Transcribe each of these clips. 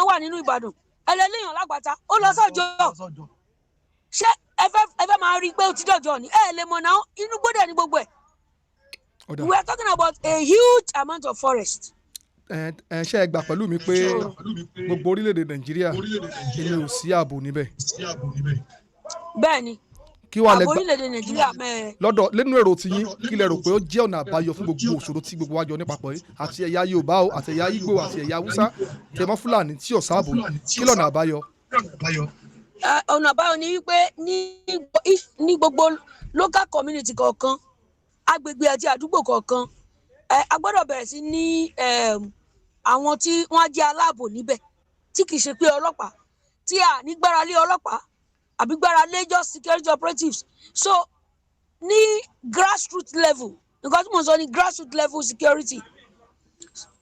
èèyàn wà nínú Ìbàdàn ẹlẹ́lẹ́yàn lágbàtà ó lọ sọ́jọ́ ṣé ẹ fẹ́ máa rí i pé ó ti dọ̀jọ́ ni ẹ lè mọ̀ náà inú gbọ́dọ̀ ní gbogbo ẹ̀. We are talking about a huge amount of forest. Ṣé ẹ gbà pẹ̀lú mi pé gbogbo orílẹ̀-èdè Nàìjíríà inú ò sí ààbò níbẹ̀? Bẹ́ẹ̀ ni ààbò orílẹ̀-èdè Nàìjíríà mẹ́ẹ̀. Lọ́dọ̀ lẹ́nu èrò tí yín kí lẹ rò pé ó jẹ́ ọ̀nà àbáyọ fún gbogbo òṣòro tí gbogbo wa jọ nípapọ̀ yìí àti ẹ̀yà Yorùbá o àti ẹ̀yà Ìgbò àti ẹ̀yà Haúsá tẹmọ́ Fúlàní tí ò sáàbò kí lọ́nà àbáyọ? Ọ̀nà àbáyọ ni wípé ní gbogbo local community kọ̀ọ̀kan agbègbè àti àdúgbò kọ̀ọ̀kan a gbọ́dọ̀ bẹ̀rẹ̀ sí ní àwọn tí wọ́n jẹ́ aláàbò níbẹ̀ tí kì í ṣe pé ọlọ́pàá tí a ní gbára lé ọlọ́pàá àbí gbára lé just security operatives. So ní grassroots level nǹkan tí mo sọ ní grassroots level security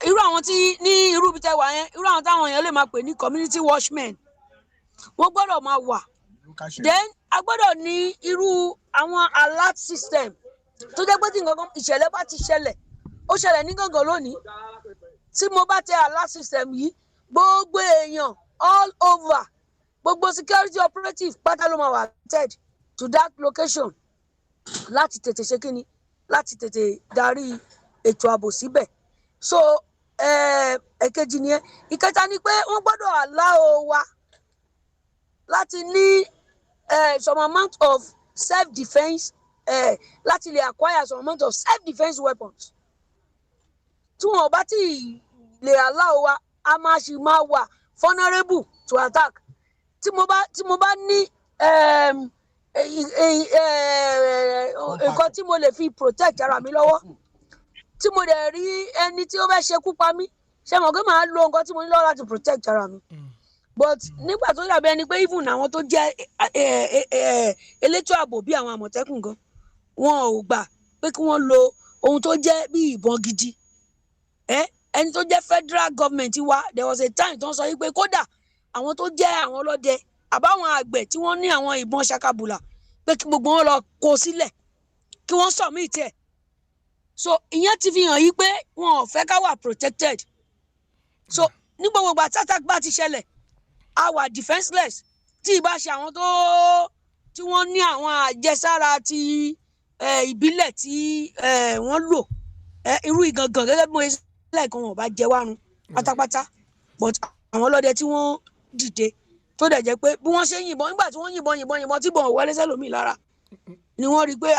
irú àwọn tí ní irú ibi tẹ́ wà yẹn irú àwọn táwọn èèyàn lè máa pè ní community watchmen wọ́n gbọ́dọ̀ máa wà. Then a gbọ́dọ̀ ní irú àwọn alert system tó jẹ́ pé tí nǹkan ìṣẹ̀lẹ̀ bá ti ṣẹlẹ̀ ó ṣẹlẹ̀ ní gàngàn lónìí tí mo bá tẹ alert system yìí gbogbo èèyàn all over gbogbo security operative pátá ló máa wà alerted to that location láti tètè ṣe kíni láti tètè darí ètò ààbò síbẹ̀. So èkejì nìyẹn. Ìkẹta ni pé wọ́n gbọ́dọ̀ allow wa láti ní some amount of self-defense láti lè acquire some amount of self-defense weapons. Tí wọn bá ti lè allow wa a máa ṣì máa wà vulnerable to attack. Tí mo bá ní nǹkan tí mo lè fi protect ara mi lọ́wọ́ tí mo dẹ̀ rí ẹni tí ó fẹ́ ṣekú pa mí ṣe mọ̀ pé màá lo nǹkan tí mo ní lọ́wọ́ láti protect ara mi. But nígbà tó dàbí ẹni pé even àwọn tó jẹ́ elétò ààbò bí àwọn Àmọ̀tẹ́kùn gan wọn ò gbà pé kí wọ́n lo ohun tó jẹ́ bí ìbọn gidi. Ẹni tó jẹ́ federal government wa there was a time tó ń sọ wípé kódà àwọn tó jẹ́ àwọn ọlọ́dẹ àbáwọn àgbẹ̀ tí wọ́n ní àwọn ìbọn ṣakabùlà pé kí gbogbo wọn lọ kó sílẹ̀ kí wọ́n submit ẹ̀. So ìyẹn ti fi hàn yí pé wọn ò fẹ́ ká wà protected. So ní gbogbo ìgbà tí attack bá ti ṣẹlẹ̀ a wà defenseless tí ìbá ṣe àwọn tí wọ́n ní àwọn àjẹsára ti ìbílẹ̀ tí wọ́n lò irú Ìgangan gẹ́gẹ́ bí mo ṣe lẹ́ẹ̀kan wọn ò bá jẹ wárun pátápátá but àwọn ọlọ́dẹ tí wọ́n dìde tó dẹ̀ jẹ́ pé bí wọ́n ṣe yìnbọn nígbà tí wọ́n yìnbọn tí bọ̀n wọlé sẹ́lòmíì lára ni wọ́n rí i pé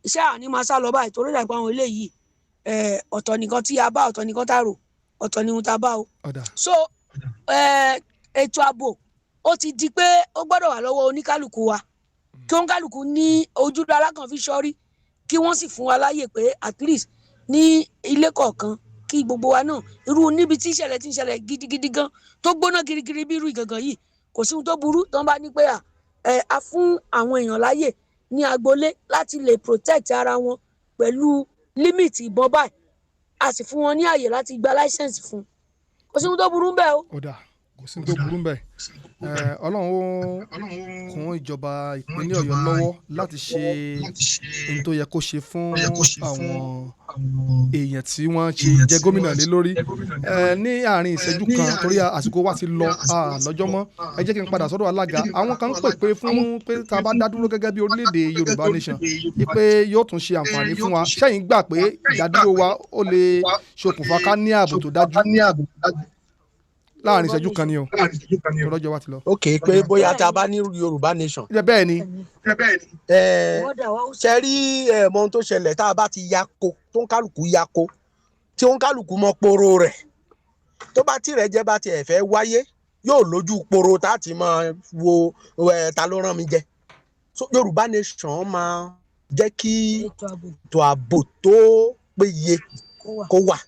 iṣẹ́ àní máa sá lọ báyìí torí dẹ̀ pé àwọn eléyìí ọ̀tọ̀ nìkan tí a bá ọ̀tọ̀ nìkan tá a rò ọ̀tọ̀ ni ohun tá a bá o. So ètò ààbò ó ti di pé ó gbọ́dọ̀ wà lọ́wọ́ oníkálukú wa kí oníkálukú ní ojúlọ alákan fi ṣọ́rí kí wọ́n sì fún wa láàyè pé at least ní ilé kọ̀ọ̀kan kí gbogbo wa náà irú níbi tí ìṣẹ̀lẹ̀ ti ń ṣẹlẹ̀ gidigidi gan tó gbóná girigiri bí irú Ìgangan yìí kò sí ohun tó burú tó ń bá ní pé a fún àwọn èèyàn láàyè ní agboolé láti lè protect ara wọn pẹ̀lú limit ìbọn báyìí a sì fún wọn ní àyè láti gba license fún kò sí ohun tó burú bẹ́ẹ̀ o. Kò sí tó burú bẹ́ẹ̀ Ọlọ́run ó kún ìjọba ìpínlẹ̀ Ọ̀yọ́ lọ́wọ́ láti ṣe ohun tó yẹ kó ṣe fún àwọn èèyàn tí wọ́n ṣe jẹ gómìnà lé lórí ní àárín ìṣẹ́jú kan torí àsìkò wa ti lọ lọ́jọ́ mọ́ ẹ jẹ́ kí n padà sọ́dọ̀ alága àwọn kan ń pè pé fún pé tá a bá dá dúró gẹ́gẹ́ bí orílẹ̀-èdè Yorùbá nation pé yóò tún ṣe àǹfààní fún wa ṣẹ́yìn gbà pé ìdádúró wa ó lè ṣokùnfà ká ní ààbò tó dájú láàrin ìṣẹ́jú kan ni o lọ́jọ́ wa ti lọ. Ok pé bóyá tá a bá ní Yorùbá nation. Bẹ́ẹ̀ ni. Ṣe rí mọ ohun tó ṣẹlẹ̀ tá a bá ti yako tó ń kálukú yako tí ó ń kálukú mọ poro rẹ̀ tó bá tirẹ̀ jẹ́ bá tiẹ̀ fẹ́ wáyé yóò lójú poro tá a ti máa wo ta ló rán mi jẹ. So Yorùbá nation máa jẹ́ kí ètò ààbò tó péye kó wà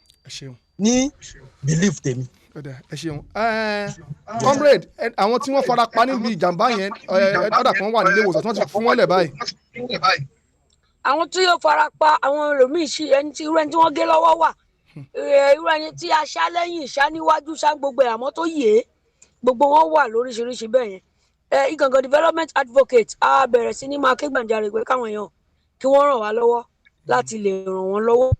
ní belief tèmi. Ẹ ṣeun comrade àwọn tí wọ́n fara pa níbi ìjàmbá yẹn ọ̀dà kan wà nílé ìwòsàn tí wọ́n ti fún wọn lẹ̀ báyìí. Àwọn tí yóò fara pa àwọn ẹlòmíín sí ẹni tí irú ẹni tí wọ́n gé lọ́wọ́ wà irú ẹni tí a ṣá lẹ́yìn ṣá níwájú ṣá gbogbo àmọ́ tó yé gbogbo wọn wà lóríṣiríṣi bẹ́ẹ̀ yẹn. Igangan development advocate a bẹ̀rẹ̀ sí ní máa ké gbàjarè pé káwọn èèyàn kí wọ́n ràn wá lọ́wọ́ láti lè ràn wọ́n lọ́wọ́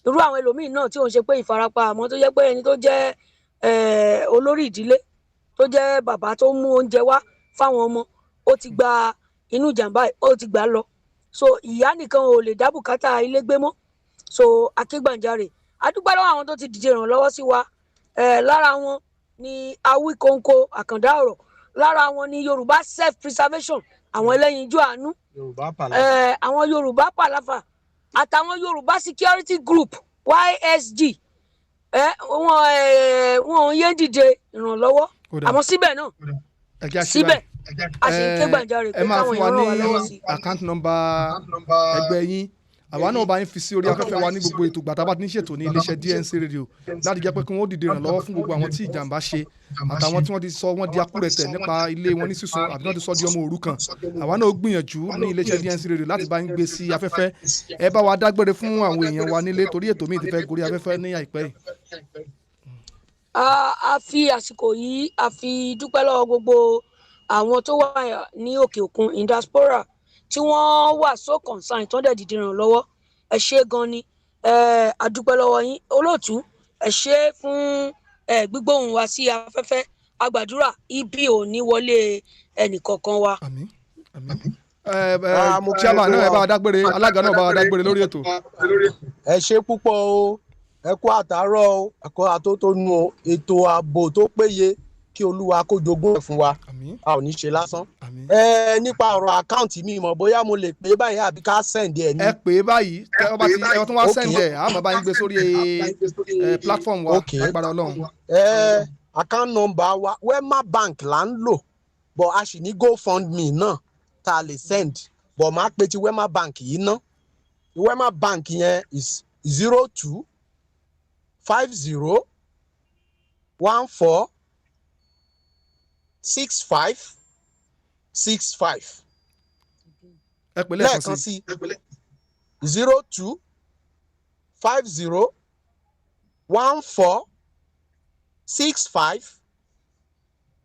irú àwọn ẹlòmíín náà tí òun ṣe pé ìfarapa àmọ́ tó jẹ́ pé ẹni tó jẹ́ olórí ìdílé tó jẹ́ bàbá tó mú oúnjẹ wá fáwọn ọmọ ó ti gba inú ìjàmbá yìí ó ti gbà á lọ so ìyá nìkan ò lè dá bùkátà ilé gbé mọ́ so akégbàjarè adúpẹ́ lọ́wọ́ àwọn tó ti dìde ìrànlọ́wọ́ sí wa lára wọn ni Awíkóńkó àkàndá ọ̀rọ̀ lára wọn ni Yorùbá self preservation àwọn ẹlẹ́yinjú àánú àwọn Yorùbá pàlàfà àtàwọn Yorùbá security group YSG wọn ò yé dìde ìrànlọ́wọ́ àmọ́ síbẹ̀ náà síbẹ̀ a sì ń ké gbàjarè pé káwọn èèyàn ràn wá lọ́wọ́ sí. account number ẹgbẹ́ yín àwa náà bá yín fi sí orí afẹ́fẹ́ wa ní gbogbo ètò gbàtà bá ti ní ṣètò ní iléeṣẹ́ DNC radio láti jẹ́ pé kí wọ́n dìde ìrànlọ́wọ́ fún gbogbo àwọn tí ìjàmbá ṣe àtàwọn tí wọ́n ti sọ wọ́n di akúrẹ̀tẹ̀ nípa ilé wọn ní sísun àbí wọ́n ti sọ di ọmọ òrukàn àwa náà ó gbìyànjú ní iléeṣẹ́ DNC radio láti bá yín gbé sí afẹ́fẹ́ ẹ bá wa dágbére fún àwọn èèyàn wa nílé torí ètò míì ti fẹ́ gorí afẹ́fẹ́ ní àìpẹ́ yìí. a fi àsìkò yìí a fi dúpẹ́ lọ́wọ́ gbogbo àwọn tó wà ní òkè òkun in diaspora tí wọ́n wà so concerned tó dẹ̀ dìde ìrànlọ́wọ́ ẹ ṣé gan ni a dúpẹ́ lọ́wọ́ yín olóòtú ẹ ṣé fún gbígbóhùn wa sí afẹ́fẹ́ a gbàdúrà ibi ò ní wọlé ẹnìkọ̀ọ̀kan wa. àmín àmín. chairman náà ẹ bá wa dágbére alága náà bá wa dágbére lórí ètò. ẹ ṣé púpọ̀ o ẹ kú àtàárọ̀ o ẹ kú àtótónu o ètò ààbò tó péye kí Olúwa kó jogún ẹ̀ fún wa a ò ní ṣe lásán. nípa ọ̀rọ̀ àkáǹtì mi mọ̀ bóyá mo lè pè é báyìí àbí ká sẹ́ǹdì ẹ̀ ní. ẹ pè é báyìí ẹ bá ti ẹ tún wá sẹ́ǹdì ẹ̀ àmọ́ bá yín gbé sórí platform wa agbára Ọlọ́run. account number wa Wema Bank là ń lò but a sì ní GoFundMe náà tá a lè send but máa pe ti Wema Bank yìí ná Wema Bank yẹn is 02 50 14 65 65. ẹ pè lẹ́ẹ̀kan sí 02 50 14 65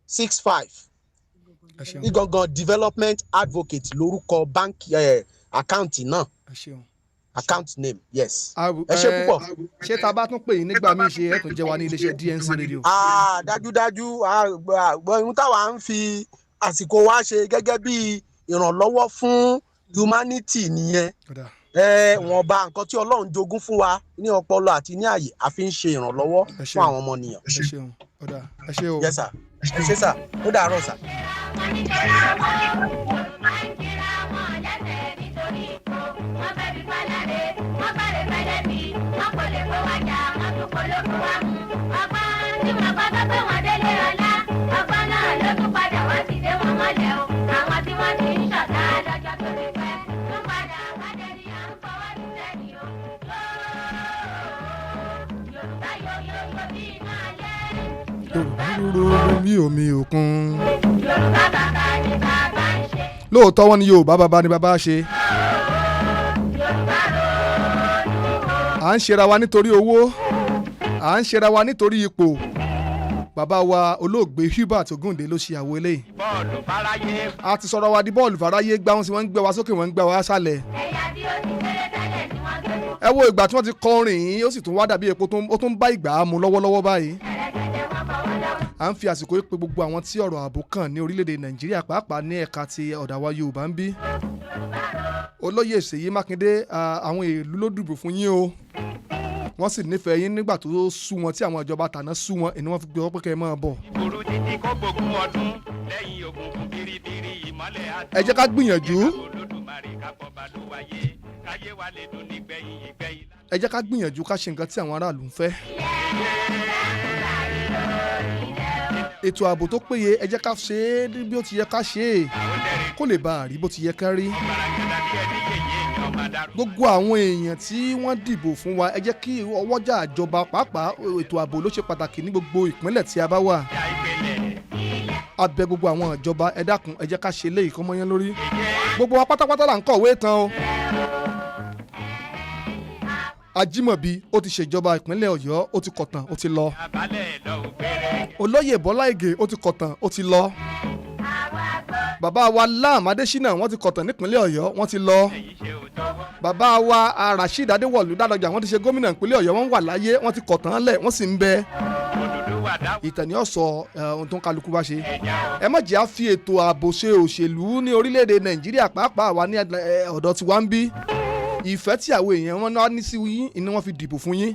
65. Igangan development advocate lórúkọ báńkì àkáǹtì náà account name yes. ẹ ṣé púpọ̀. ṣé tá a bá tún pè yín nígbà míì ṣe ẹ tún jẹ́ wa ní iléeṣẹ́ DNC radio. dájúdájú ohun táwa ń fi àsìkò wa ṣe gẹ́gẹ́ bí ìrànlọ́wọ́ fún humanity nìyẹn. wọ́n bá nǹkan tí Ọlọ́run jogún fún wa ní ọpọlọ àti ní àyè a fi ń ṣe ìrànlọ́wọ́ fún àwọn ọmọnìyàn. ẹ ṣé o. yes sir ẹ ṣé sir ó dàárọ̀ sir. Yorùbá rúru bí omi òkun. lóòótọ́ wọ́n ní Yorùbá bàbá ni bàbá ṣe. à ń ṣera wa nítorí owó à ń ṣera wa nítorí ipò bàbá wa olóògbé Hubert Ògúndé ló ṣe àwo eléyìí. a ti sọ̀rọ̀ wa di bọ́ọ̀lù fàráyé gbá wọn sí wọ́n ń gbé wa sókè wọ́n ń gbé wa sálẹ̀. ẹ wo ìgbà tí wọ́n ti kọrin yìí ó sì tún wá dàbí epo ó tún bá ìgbà mu lọ́wọ́lọ́wọ́ báyìí. à ń fi àsìkò yìí pé gbogbo àwọn tí ọ̀rọ̀ ààbò kàn ní orílẹ̀-èdè Nàìjíríà pàápàá ní ẹ̀ka ti ọ̀dà wa Yorùbá ń bí. olóyè Ṣèyí Mákindé àwọn ìlú ló dìbò fún yín o wọ́n sì nífẹ̀ẹ́ yín nígbà tó sú wọn tí àwọn ìjọba tàná sú wọn èni wọ́n fi gbé wọn pé kẹ́ ẹ máa bọ̀. ẹ jẹ́ ká gbìyànjú ẹ jẹ́ ká gbìyànjú ká ṣe nǹkan tí àwọn aráàlú ń fẹ́. ètò ààbò tó péye ẹ jẹ́ ká ṣe é bí ó ti yẹ ká ṣe é kó lè bá a rí bó ti yẹ ká rí. gbogbo àwọn èèyàn tí wọ́n dìbò fún wa ẹ jẹ́ kí ọwọ́jà àjọba pàápàá ètò ààbò ló ṣe pàtàkì ní gbogbo ìpínlẹ̀ tí a bá wà. a bẹ̀ gbogbo àwọn ìjọba ẹ dákun ẹ jẹ́ ká ṣe léyìí kọ́ mọ́yán lórí. gbogbo wa pátápátá là ń kọ̀wé tán o. Ajímọ̀bí ó ti ṣèjọba ìpínlẹ̀ Ọ̀yọ́ ó ti kọ̀tàn ó ti lọ. Olóyè Bọ́lá Ìgè ó ti kọ̀tàn ó ti lọ. Bàbá wa Lam Adésínà wọ́n ti kọ̀tàn nípínlẹ̀ Ọ̀yọ́ wọ́n ti lọ. Bàbá wa Rasheed Adéwọ̀lú Dádọjà wọ́n ti ṣe gómìnà ìpínlẹ̀ Ọ̀yọ́ wọ́n wà láyé wọ́n ti kọ̀tàn lẹ̀ wọ́n sì ń bẹ. ìtàn ni ó sọ ohun tó ń kálukú bá ṣe. ẹ má jẹ́ á fi ètò ààbò ṣe òṣèlú ní orílẹ̀-èdè Nàìjíríà pàápàá wà ní ọ̀dọ̀ tiwa ń bí. Ìfẹ́ tí àwọn èèyàn wọn náà ní sí yín ni wọ́n fi dìbò fún yín.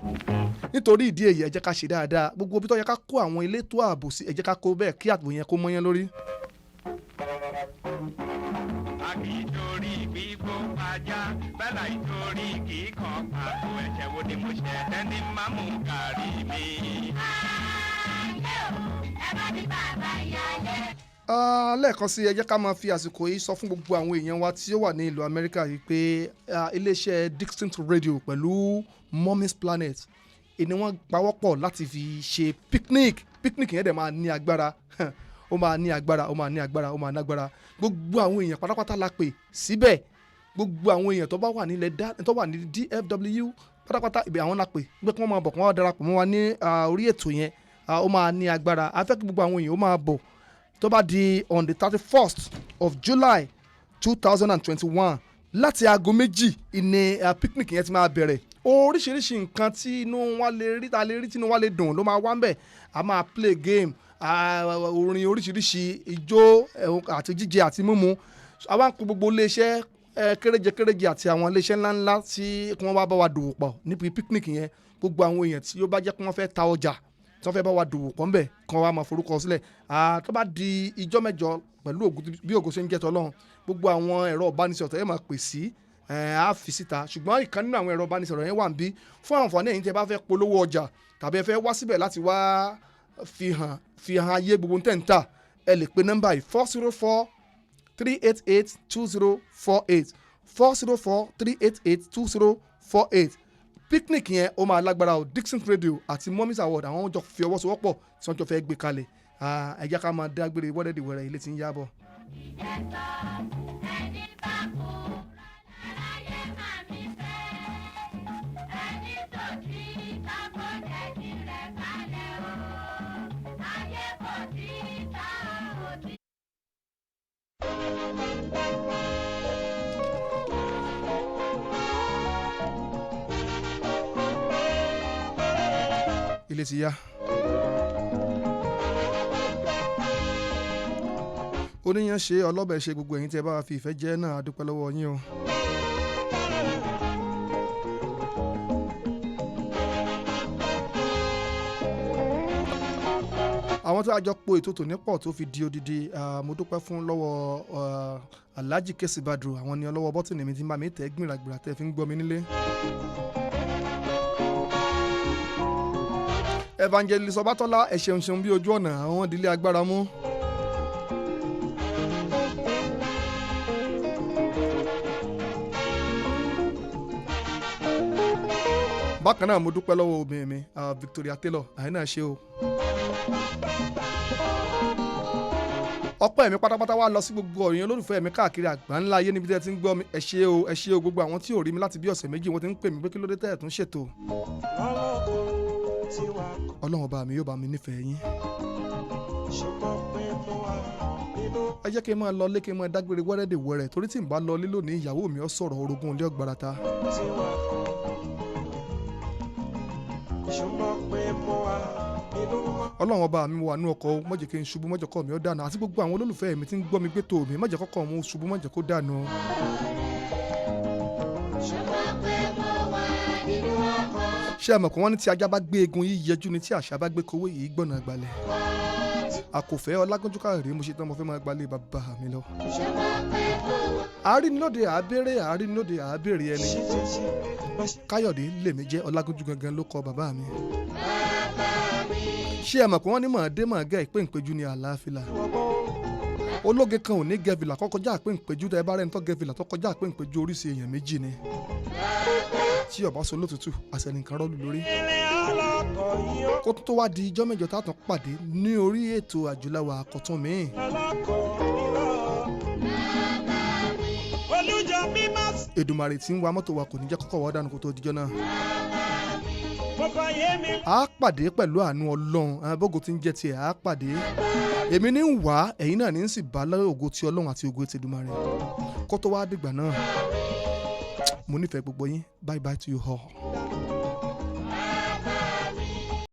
Nítorí ìdí èyí ẹ jẹ́ ká ṣe dáadáa gbogbo ibi tó yẹ ká kó àwọn elétò ààbò sí ẹ jẹ́ ká kó bẹ́ẹ̀ kí ààbò yẹn kó mọ́yán lórí. Akítorí gbígbó pajá bẹ́là ìtorí kíkan pàtó ẹ̀ṣẹ̀ wo ni mo ṣe tẹ́ni máa mú kárí mi. Ẹ bá ní bàbá ìyáálé. Lẹ́ẹ̀kan sí ẹ jẹ́ ká máa fi àsìkò yìí sọ fún gbogbo àwọn èèyàn wa tí ó wà ní ìlú Amẹ́ríkà yìí pé iléeṣẹ́ Distinct Radio pẹ̀lú Mommy's Planet ni wọ́n pawọ́pọ̀ láti fi ṣe picnic yẹn dẹ̀ máa ní agbára ó máa ní agbára gbogbo àwọn èèyàn pátápátá la pè síbẹ̀ gbogbo àwọn èèyàn tó bá wà nílẹ̀ tó wà ní DFW pátápátá ibẹ̀ àwọn la pè gbé kí wọ́n máa bọ̀ kí wọ́n darapọ̀ mọ́ wa ní orí ètò yẹn ó máa ní agbára a fẹ́ kí gbogbo àwọn èèyàn ó máa bọ̀ tó bá di on the 31st of July 2021 láti aago 2 ìní picnic yẹn ti máa bẹ̀rẹ̀ oríṣiríṣi nǹkan tí inú wa lè rí tí inú wa lè dùn ló máa wá ń bẹ̀ a máa play game orin oríṣiríṣi ijó àti jíjẹ àti mímu àwa ń kó gbogbo iléeṣẹ́ kéréje àti àwọn iléeṣẹ́ ńláńlá tí wọ́n wá bá wa dòwò pọ̀ níbi picnic yẹn gbogbo àwọn èèyàn tí ó bá jẹ́ pé wọ́n fẹ́ ta ọjà tí wọ́n fẹ́ bá wa dòwò pọ̀ ńbẹ̀ kan wá máa forúkọ sílẹ̀ tó bá di ijọ́ mẹ́jọ pẹ̀lú bí ògo ṣe ń jẹ́ tọ́lọ́run gbogbo àwọn ẹ̀rọ ìbánisọ̀rọ̀ tó yẹ máa pè sí á fi síta ṣùgbọ́n ìkan nínú àwọn ẹ̀rọ ìbánisọ̀rọ̀ yẹn wà ń bí fún àǹfààní ẹ̀yin tí ẹ bá fẹ́ polówó ọjà tàbí ẹ fẹ́ wá síbẹ̀ láti wá fi hàn ayé gbogbo tẹ̀ ń tà ẹ lè pe nọ́mbà yìí 404-388-2048 404-388-2048 picnic yẹn ó máa lágbára o Distinct Radio àti Mommy's Award àwọn jọ fi ọwọ́ sowọ́pọ̀ tí wọ́n jọ fẹ́ gbé kalẹ̀ ẹ jẹ́ ká máa dágbére wẹ́rẹ́dìwẹ́rẹ́ ilé tí ń yábọ̀. Ilé ti yá. Oníyàn ṣe ọlọ́bẹ̀ ṣe gbogbo ẹ̀yin tí ẹ bá fi ìfẹ́ jẹ́ náà a dúpẹ́ lọ́wọ́ yín o. àwọn tó àjọ po ètò tòní pọ̀ tó fi di odidi mo dúpẹ́ fún lọ́wọ́ Alhaji Kesi Badru àwọn ni ọlọ́wọ́ bọ́tìnì mi ti ń bá mi tẹ́ gbìràgbìrà tẹ́ fi ń gbọ́ mi nílé. Evangelist Ọbátọ́lá ẹ ṣeun bí ojú ọ̀nà àwọn ìdílé agbára mú. bákan náà mo dúpẹ́ lọ́wọ́ obìnrin mi Victoria Taylor àyìn náà ṣe o. ọpẹ́ mi pátápátá wá lọ sí gbogbo ọ̀yìn olólùfẹ́ mi káàkiri àgbáńlá ayé níbi tí ẹ ti ń gbọ́ mi ẹ ṣé o gbogbo àwọn tí ò rí mi láti bí ọ̀sẹ̀ méjì wọ́n ti ń pè mí pé kí ló dé tẹ́ẹ̀ tún ṣètò. Ọlọ́run ọba mi yóò bá mi nífẹ̀ẹ́ yín. ẹ jẹ́ kí n máa lọ lé kí n máa dágbére wẹ́rẹ́dẹ̀wẹ́rẹ́ torí tí n bá lọ lílò ní ìyàwó mi ó sọ̀rọ̀ orogún ilé ọ̀gbàràta. Ọlọ́run ọba mi wà nú ọkọ̀ má jẹ́ kí n ṣubú má jẹ́ kọ́ mi ó dànù àti gbogbo àwọn olólùfẹ́ mi tí ń gbọ́ mi gbé tó mi má jẹ́ kọ́kọ́ mo ṣubú má jẹ́ kó dànù. ṣé ẹ mọ̀ pé wọ́n ní tí ajá bá gbé egun yìí yẹjú ni tí àṣà bá gbé kowó yìí gbọ̀nà gbalẹ̀. àkòfẹ́ ọlágúnjú káàrí mo ṣe tán mo fẹ́ máa gbalẹ̀ bàbá mi lọ. àárínlóde àábèrè ẹni Káyọ̀dé lèmi jẹ́ ọlágúnjú gangan ló kọ bàbá mi. ṣé ẹ mọ̀ pé wọ́n ní mọ̀ọ́dé mọ̀ọ́gẹ́ ìpé ìpéjú ní àlàáfíà ológe kan ò ní gẹ̀fìlà kọ́ kọjá àpé ìpéjú tẹ́ ẹ bá rẹ̀ ń tọ́ gẹ̀fìlà tó kọjá àpé ìpéjú oríṣi èèyàn méjì ni tí ọba sọ lótùtù àṣẹnìkan rọ́ọ̀lù lórí kó tó wá di ijọ́ mẹ́jọ tá a tún pàdé ní orí ètò àjùláwà àkọ́tún mi. Èdùmàrè tí ń wa mọ́tò wa kò ní jẹ́ kọ́kọ́ wọ́n dànù kó tó dijọ́ náà. A pàdé pẹ̀lú àánú Ọlọ́run abógo tí ń jẹ́ tiẹ̀ a pàdé èmi ní ń wá ẹ̀yin náà ní ń sì bá lọ́wọ́ ògo ti Ọlọ́run àti ògo ti Èdùmàrè kó tó wá dìgbà náà mo nífẹ̀ẹ́ gbogbo yín bye bye to you all.